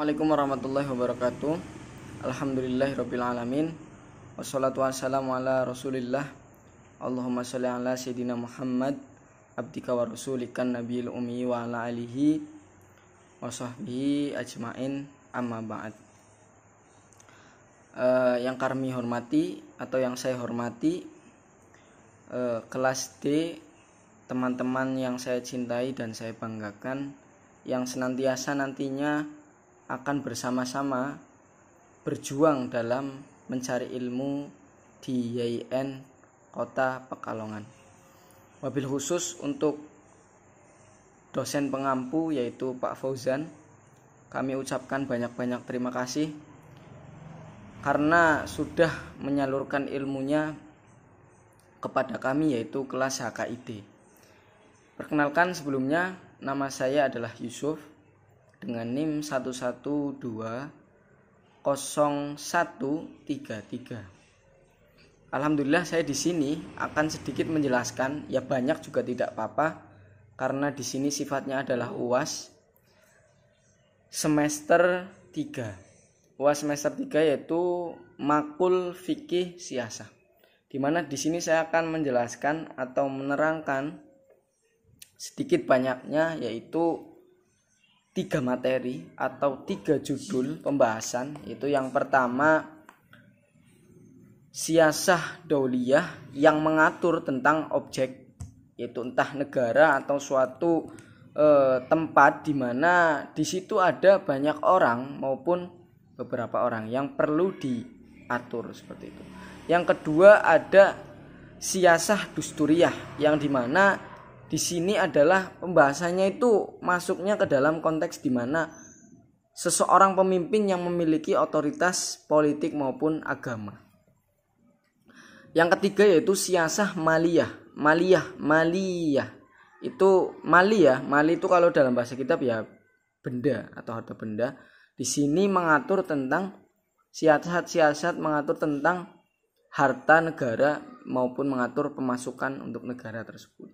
Assalamualaikum warahmatullahi wabarakatuh. Alhamdulillahirabbil alamin. Wassalatu wassalamu ala Rasulillah. Allahumma shalli ala sayyidina Muhammad abdika wa rasulika nabiyil ummi wa ala alihi wa sahbihi ajmain, amma ba'd. Yang kami hormati atau yang saya hormati kelas D, teman-teman yang saya cintai dan saya banggakan, yang senantiasa nantinya akan bersama-sama berjuang dalam mencari ilmu di YIN Kota Pekalongan. Wabil khusus untuk dosen pengampu yaitu Pak Fauzan, kami ucapkan banyak-banyak terima kasih karena sudah menyalurkan ilmunya kepada kami yaitu kelas HKID. Perkenalkan sebelumnya, nama saya adalah Yusuf dengan NIM 1120133. Alhamdulillah saya di sini akan sedikit menjelaskan, ya banyak juga tidak apa-apa, karena di sini sifatnya adalah UAS semester 3. UAS semester 3 yaitu Makul Fikih Siasah. Di mana di sini saya akan menjelaskan atau menerangkan sedikit banyaknya yaitu 3 materi atau 3 judul pembahasan. Itu yang pertama, siasah dauliyah yang mengatur tentang objek, yaitu entah negara atau suatu tempat di mana di situ ada banyak orang maupun beberapa orang yang perlu diatur seperti itu. Yang kedua ada siasah dusturiyah yang dimana di sini adalah pembahasannya itu masuknya ke dalam konteks di mana seseorang pemimpin yang memiliki otoritas politik maupun agama. Yang ketiga yaitu siasah maliyah. Itu mali itu kalau dalam bahasa kitab ya benda atau harta benda. Di sini mengatur tentang siasat mengatur tentang harta negara maupun mengatur pemasukan untuk negara tersebut.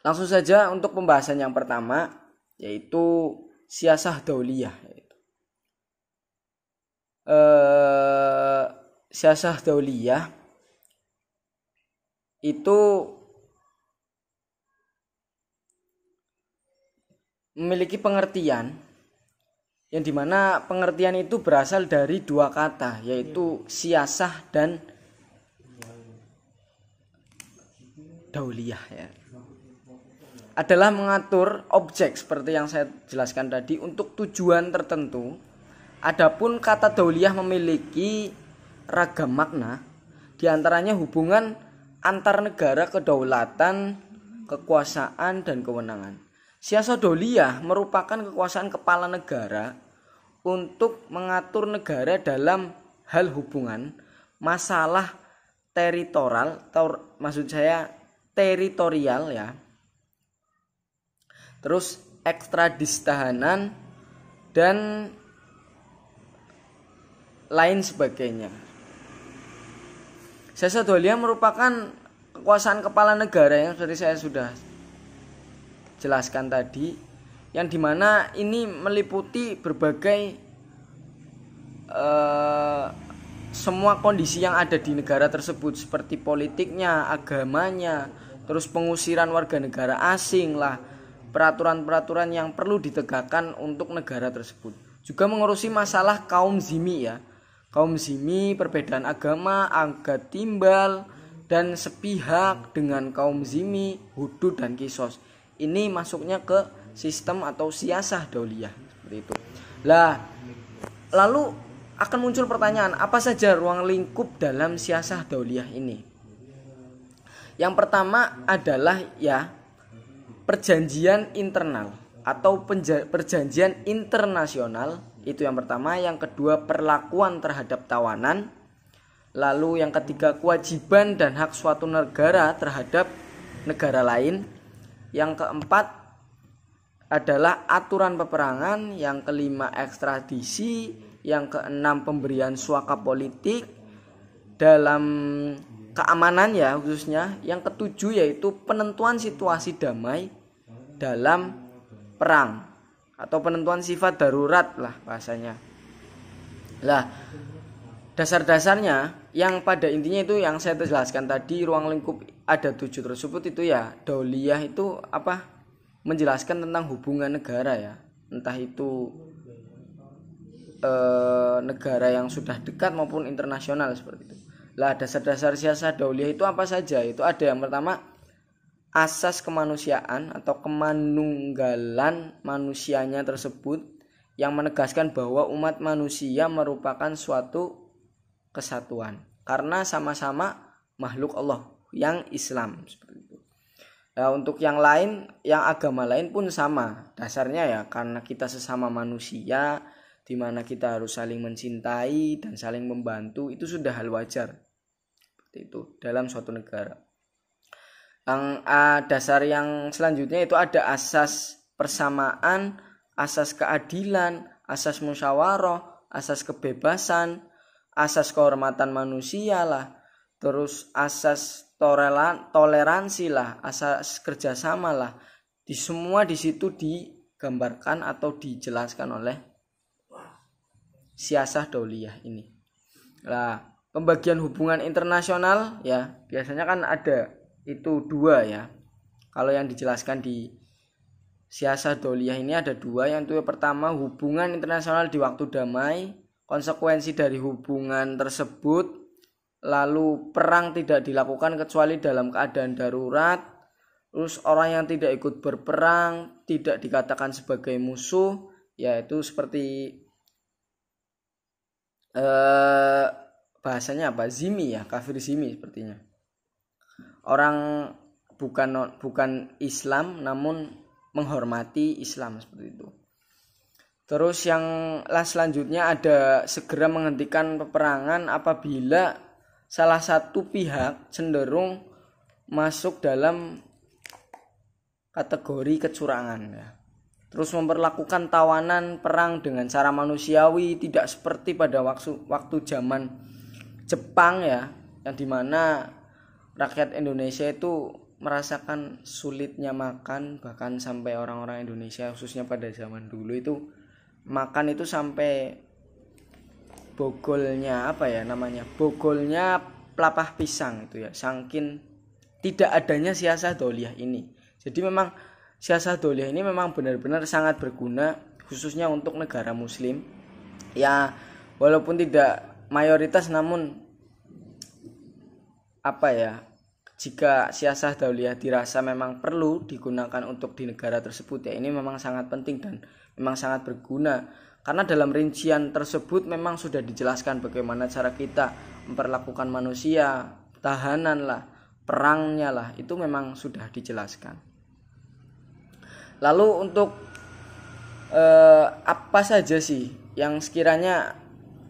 Langsung saja untuk pembahasan yang pertama yaitu siasah dauliyah. Siasah dauliyah itu memiliki pengertian yang dimana pengertian itu berasal dari 2 kata yaitu siasah dan dauliyah ya. Adalah mengatur objek seperti yang saya jelaskan tadi untuk tujuan tertentu. Adapun kata dauliyah memiliki ragam makna, diantaranya hubungan antar negara, kedaulatan, kekuasaan, dan kewenangan. Siasah dauliyah merupakan kekuasaan kepala negara untuk mengatur negara dalam hal hubungan masalah teritorial ya. Terus ekstraditahanan dan lain sebagainya. Siasah dauliyah merupakan kekuasaan kepala negara yang seperti saya sudah jelaskan tadi, yang dimana ini meliputi berbagai semua kondisi yang ada di negara tersebut seperti politiknya, agamanya, terus pengusiran warga negara asing lah, peraturan-peraturan yang perlu ditegakkan untuk negara tersebut. Juga mengurusi masalah kaum zimmi ya. Kaum zimmi, perbedaan agama, agama timbal, dan sepihak dengan kaum zimmi, hudud dan kisos. Ini masuknya ke sistem atau siasah dauliyah seperti itu. Lalu akan muncul pertanyaan, apa saja ruang lingkup dalam siasah dauliyah ini? Yang pertama adalah ya perjanjian internal atau perjanjian internasional, itu yang pertama. Yang kedua perlakuan terhadap tawanan. Lalu yang ketiga kewajiban dan hak suatu negara terhadap negara lain. Yang keempat adalah aturan peperangan. Yang kelima ekstradisi. Yang keenam pemberian suaka politik dalam keamanan ya khususnya. Yang ketujuh yaitu penentuan situasi damai dalam perang atau penentuan sifat darurat lah bahasanya. Lah, dasar-dasarnya yang pada intinya itu yang saya jelaskan tadi, ruang lingkup ada 7 tersebut itu ya, dauliyah itu apa? Menjelaskan tentang hubungan negara ya. Entah itu negara yang sudah dekat maupun internasional seperti itu. Lah, dasar-dasar siasah dauliyah itu apa saja? Itu ada yang pertama asas kemanusiaan atau kemanunggalan manusianya tersebut yang menegaskan bahwa umat manusia merupakan suatu kesatuan karena sama-sama makhluk Allah yang Islam seperti itu. Nah, untuk yang lain, yang agama lain pun sama dasarnya ya, karena kita sesama manusia di mana kita harus saling mencintai dan saling membantu, itu sudah hal wajar seperti itu dalam suatu negara. Yang dasar yang selanjutnya itu ada asas persamaan, asas keadilan, asas musyawarah, asas kebebasan, asas kehormatan manusia lah, terus asas toleransi lah, asas kerjasama lah. Di semua di situ digambarkan atau dijelaskan oleh siasah dauliyah ini. Nah, pembagian hubungan internasional ya biasanya kan ada itu 2 ya. Kalau yang dijelaskan di siasah dauliyah ini ada 2. Yang itu pertama hubungan internasional di waktu damai, konsekuensi dari hubungan tersebut, lalu perang tidak dilakukan kecuali dalam keadaan darurat, terus orang yang tidak ikut berperang tidak dikatakan sebagai musuh, yaitu seperti bahasanya apa? Zimmi ya, kafir zimmi sepertinya. Orang bukan Islam namun menghormati Islam seperti itu. Terus yang selanjutnya ada segera menghentikan peperangan apabila salah satu pihak cenderung masuk dalam kategori kecurangan ya. Terus memperlakukan tawanan perang dengan cara manusiawi, tidak seperti pada waktu zaman Jepang ya, yang dimana rakyat Indonesia itu merasakan sulitnya makan, bahkan sampai orang-orang Indonesia khususnya pada zaman dulu itu makan itu sampai bogolnya bogolnya pelapah pisang itu ya, saking tidak adanya siasah dauliyah ini. Jadi memang siasah dauliyah ini memang benar-benar sangat berguna khususnya untuk negara muslim ya, walaupun tidak mayoritas namun jika siasah dauliyah dirasa memang perlu digunakan untuk di negara tersebut ya, ini memang sangat penting dan memang sangat berguna. Karena dalam rincian tersebut memang sudah dijelaskan bagaimana cara kita memperlakukan manusia, tahanan lah, perangnya lah, itu memang sudah dijelaskan. Lalu untuk apa saja sih yang sekiranya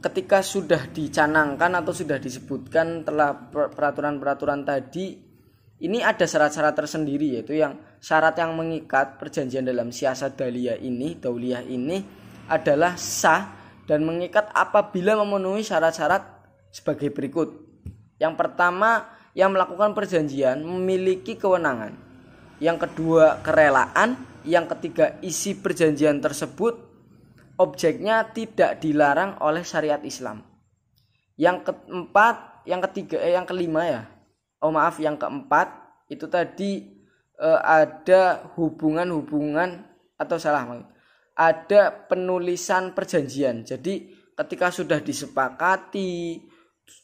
ketika sudah dicanangkan atau sudah disebutkan telah peraturan-peraturan tadi, ini ada syarat-syarat tersendiri, yaitu yang syarat yang mengikat perjanjian dalam siasah dauliyah ini adalah sah dan mengikat apabila memenuhi syarat-syarat sebagai berikut. Yang pertama, yang melakukan perjanjian memiliki kewenangan. Yang kedua, kerelaan. Yang ketiga, isi perjanjian tersebut objeknya tidak dilarang oleh syariat Islam. Yang keempat, yang keempat itu tadi ada ada penulisan perjanjian. Jadi ketika sudah disepakati,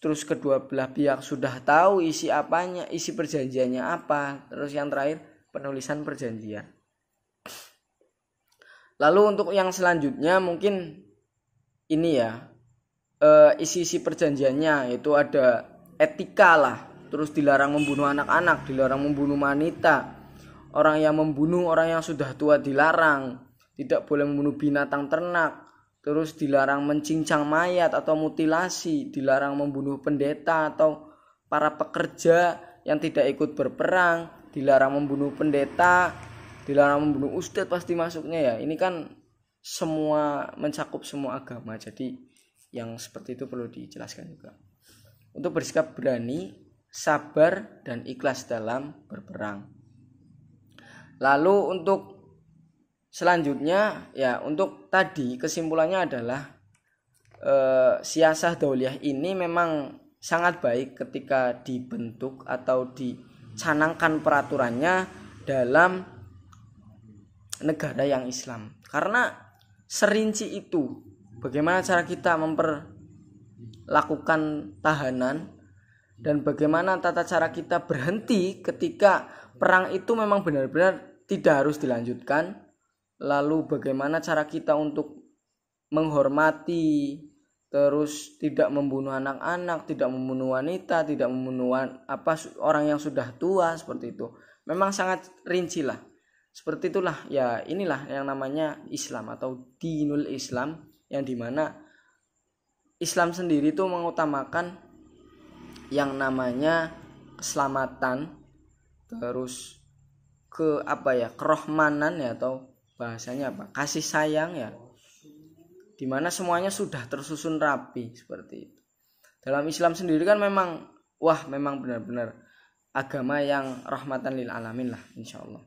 terus kedua belah pihak sudah tahu isi perjanjiannya apa. Terus yang terakhir, penulisan perjanjian. Lalu untuk yang selanjutnya mungkin ini ya, isi perjanjiannya itu ada etika lah, terus dilarang membunuh anak-anak, dilarang membunuh wanita, orang yang membunuh orang yang sudah tua dilarang, tidak boleh membunuh binatang ternak, terus dilarang mencincang mayat atau mutilasi, dilarang membunuh pendeta atau para pekerja yang tidak ikut berperang, dilarang membunuh pendeta, dilarang membunuh ustadz pasti masuknya ya. Ini kan semua mencakup semua agama, jadi yang seperti itu perlu dijelaskan juga. Untuk bersikap berani, sabar dan ikhlas dalam berperang. Lalu untuk selanjutnya ya, untuk tadi kesimpulannya adalah siasah dauliyah ini memang sangat baik ketika dibentuk atau dicanangkan peraturannya dalam negara yang Islam, karena serinci itu bagaimana cara kita memperlakukan tahanan dan bagaimana tata cara kita berhenti ketika perang itu memang benar-benar tidak harus dilanjutkan. Lalu bagaimana cara kita untuk menghormati, terus tidak membunuh anak-anak, tidak membunuh wanita, tidak membunuh orang yang sudah tua, seperti itu. Memang sangat rinci lah. Seperti itulah ya, inilah yang namanya Islam atau dinul Islam, yang dimana Islam sendiri itu mengutamakan yang namanya keselamatan, terus kerohmanan ya, atau bahasanya kasih sayang ya, dimana semuanya sudah tersusun rapi seperti itu. Dalam Islam sendiri kan memang benar-benar agama yang rahmatan lil alamin lah, insyaallah.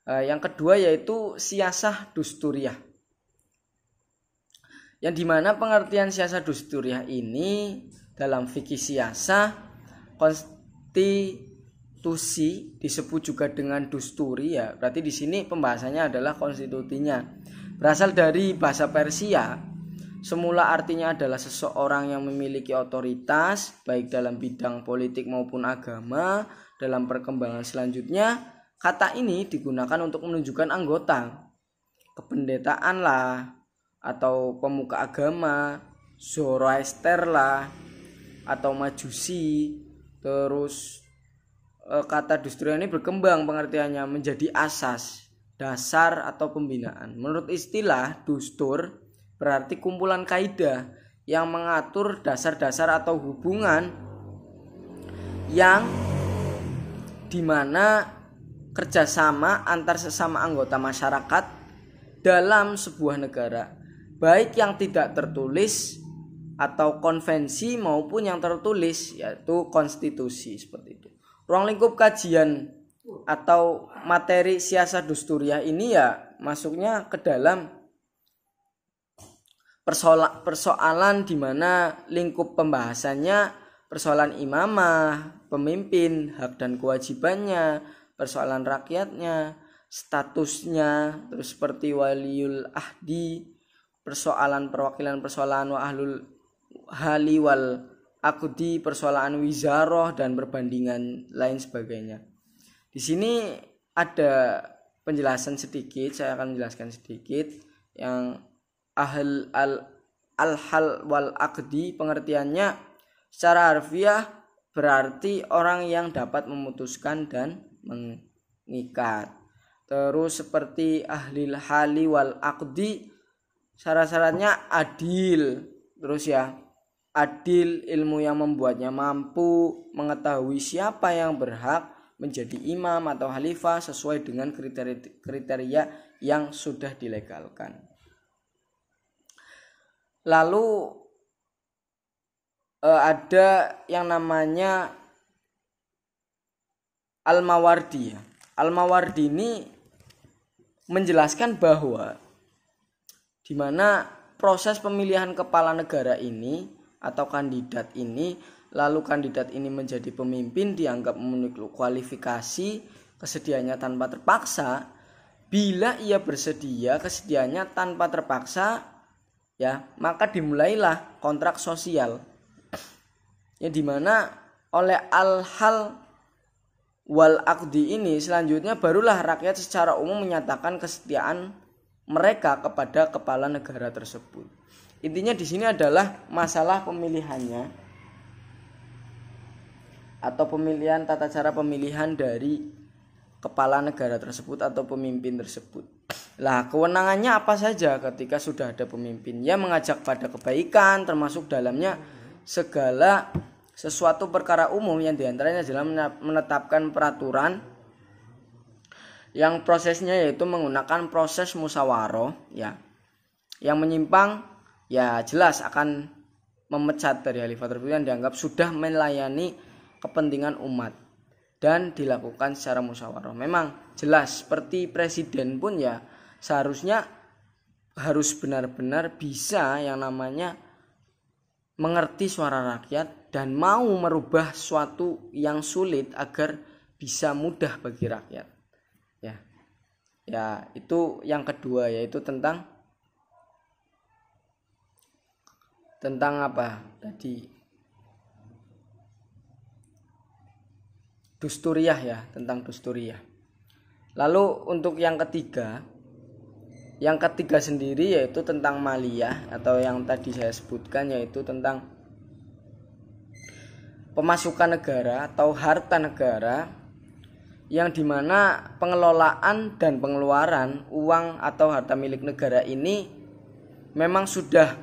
Yang kedua yaitu siasah dusturiyah, yang dimana pengertian siasah dusturiyah ini dalam fikih siasah, konstitusi disebut juga dengan dusturi ya. Berarti di sini pembahasannya adalah konstitusinya. Berasal dari bahasa Persia. Semula artinya adalah seseorang yang memiliki otoritas baik dalam bidang politik maupun agama. Dalam perkembangan selanjutnya, kata ini digunakan untuk menunjukkan anggota kependetaan lah, atau pemuka agama, Zoroaster lah, atau Majusi. Terus kata dusturiyah ini berkembang pengertiannya menjadi asas, dasar atau pembinaan. Menurut istilah dustur berarti kumpulan kaidah yang mengatur dasar-dasar atau hubungan yang dimana kerjasama antar sesama anggota masyarakat dalam sebuah negara, baik yang tidak tertulis atau konvensi maupun yang tertulis, yaitu konstitusi, seperti itu. Ruang lingkup kajian atau materi siasah dusturiyah ini ya masuknya ke dalam persoalan di mana lingkup pembahasannya persoalan imamah, pemimpin, hak dan kewajibannya, persoalan rakyatnya, statusnya, terus seperti waliul ahdi, persoalan perwakilan persoalan wa ahlul hali wal akudi, persoalan wizaroh dan perbandingan lain sebagainya. Di sini ada penjelasan sedikit, saya akan menjelaskan sedikit yang al-hal wal akdi. Pengertiannya secara harfiah berarti orang yang dapat memutuskan dan mengikat. Terus seperti ahlil hali wal akdi, syarat-syaratnya adil. Terus ya, adil ilmu yang membuatnya mampu mengetahui siapa yang berhak menjadi imam atau khalifah sesuai dengan kriteria yang sudah dilegalkan. Lalu ada yang namanya Al-Mawardi. Al-Mawardi ini menjelaskan bahwa di mana proses pemilihan kepala negara ini atau kandidat ini, lalu kandidat ini menjadi pemimpin dianggap memenuhi kualifikasi, kesediaannya tanpa terpaksa. Bila ia bersedia, kesediaannya tanpa terpaksa, ya, maka dimulailah kontrak sosial. Ya, dimana oleh al-hal wal akdi ini selanjutnya barulah rakyat secara umum menyatakan kesetiaan mereka kepada kepala negara tersebut. Intinya di sini adalah masalah pemilihannya atau pemilihan, tata cara pemilihan dari kepala negara tersebut atau pemimpin tersebut. Lah, kewenangannya apa saja ketika sudah ada pemimpin? Ya, mengajak pada kebaikan, termasuk dalamnya segala sesuatu perkara umum yang diantaranya adalah menetapkan peraturan yang prosesnya yaitu menggunakan proses musyawarah, ya. Yang menyimpang ya jelas akan memecat dari khalifah tersebut yang dianggap sudah melayani kepentingan umat dan dilakukan secara musyawarah. Memang jelas seperti presiden pun ya seharusnya harus benar-benar bisa yang namanya mengerti suara rakyat dan mau merubah suatu yang sulit agar bisa mudah bagi rakyat. Ya, itu yang kedua, yaitu tentang apa tadi? Dusturiyah ya, tentang dusturiyah. Lalu untuk yang ketiga sendiri yaitu tentang maliyah, atau yang tadi saya sebutkan yaitu tentang pemasukan negara atau harta negara, yang dimana pengelolaan dan pengeluaran uang atau harta milik negara ini memang sudah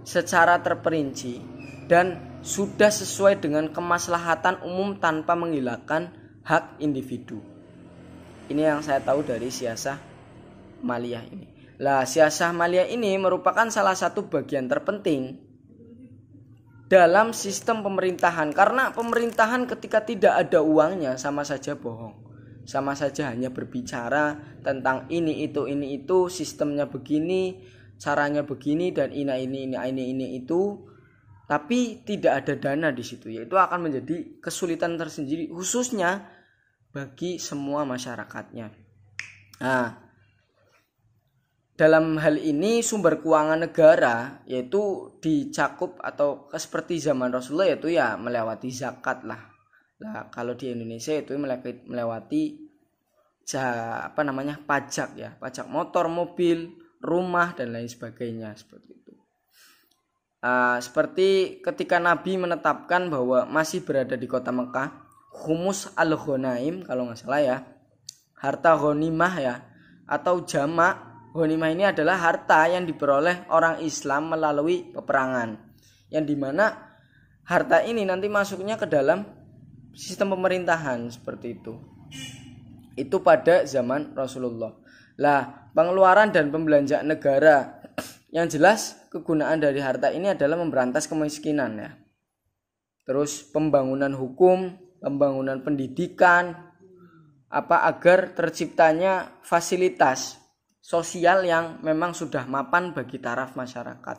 secara terperinci dan sudah sesuai dengan kemaslahatan umum tanpa menghilangkan hak individu. Ini yang saya tahu dari siasah maliyah ini. Lah, siasah maliyah ini merupakan salah satu bagian terpenting dalam sistem pemerintahan, karena pemerintahan ketika tidak ada uangnya sama saja bohong, sama saja hanya berbicara tentang ini itu, sistemnya begini, caranya begini, dan ini itu, tapi tidak ada dana di situ, yaitu akan menjadi kesulitan tersendiri khususnya bagi semua masyarakatnya. Nah, dalam hal ini sumber keuangan negara yaitu dicakup atau seperti zaman Rasulullah, yaitu ya melewati zakat lah. Nah, kalau di Indonesia itu melewati pajak ya, pajak motor, mobil, rumah dan lain sebagainya, seperti itu. Seperti ketika Nabi menetapkan bahwa masih berada di kota Mekah, khumus al-ghanaim kalau nggak salah ya, harta ghanimah ya, atau jamak. Ghanimah ini adalah harta yang diperoleh orang Islam melalui peperangan, yang dimana harta ini nanti masuknya ke dalam sistem pemerintahan, seperti itu. Itu pada zaman Rasulullah. Lah, pengeluaran dan pembelanjaan negara, yang jelas kegunaan dari harta ini adalah memberantas kemiskinan ya. Terus pembangunan hukum, pembangunan pendidikan, agar terciptanya fasilitas sosial yang memang sudah mapan bagi taraf masyarakat.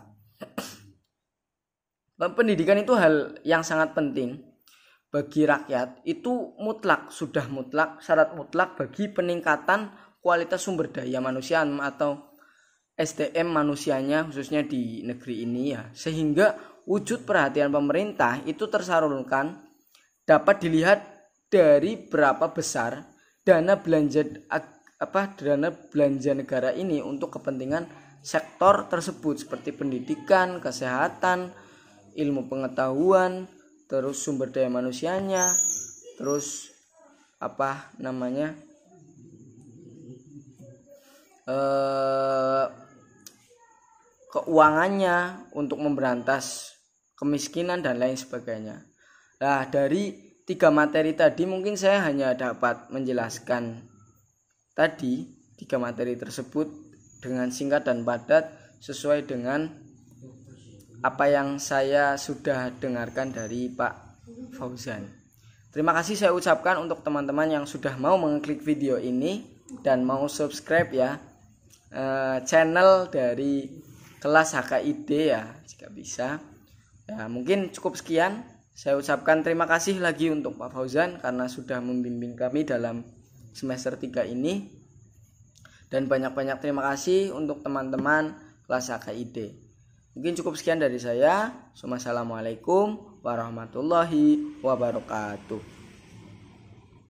Pendidikan itu hal yang sangat penting bagi rakyat, itu sudah mutlak, syarat mutlak bagi peningkatan kualitas sumber daya manusia atau SDM manusianya khususnya di negeri ini ya. Sehingga wujud perhatian pemerintah itu tersalurkan dapat dilihat dari berapa besar dana belanja negara ini untuk kepentingan sektor tersebut, seperti pendidikan, kesehatan, ilmu pengetahuan, terus sumber daya manusianya, terus keuangannya untuk memberantas kemiskinan dan lain sebagainya. Nah, dari 3 materi tadi mungkin saya hanya dapat menjelaskan tadi 3 materi tersebut dengan singkat dan padat sesuai dengan apa yang saya sudah dengarkan dari Pak Fauzan. Terima kasih saya ucapkan untuk teman-teman yang sudah mau mengklik video ini dan mau subscribe ya channel dari kelas HKID ya, jika bisa. Ya, mungkin cukup sekian. Saya ucapkan terima kasih lagi untuk Pak Fauzan karena sudah membimbing kami dalam semester 3 ini. Dan banyak-banyak terima kasih untuk teman-teman kelas HKID. Mungkin cukup sekian dari saya. Wassalamualaikum warahmatullahi wabarakatuh.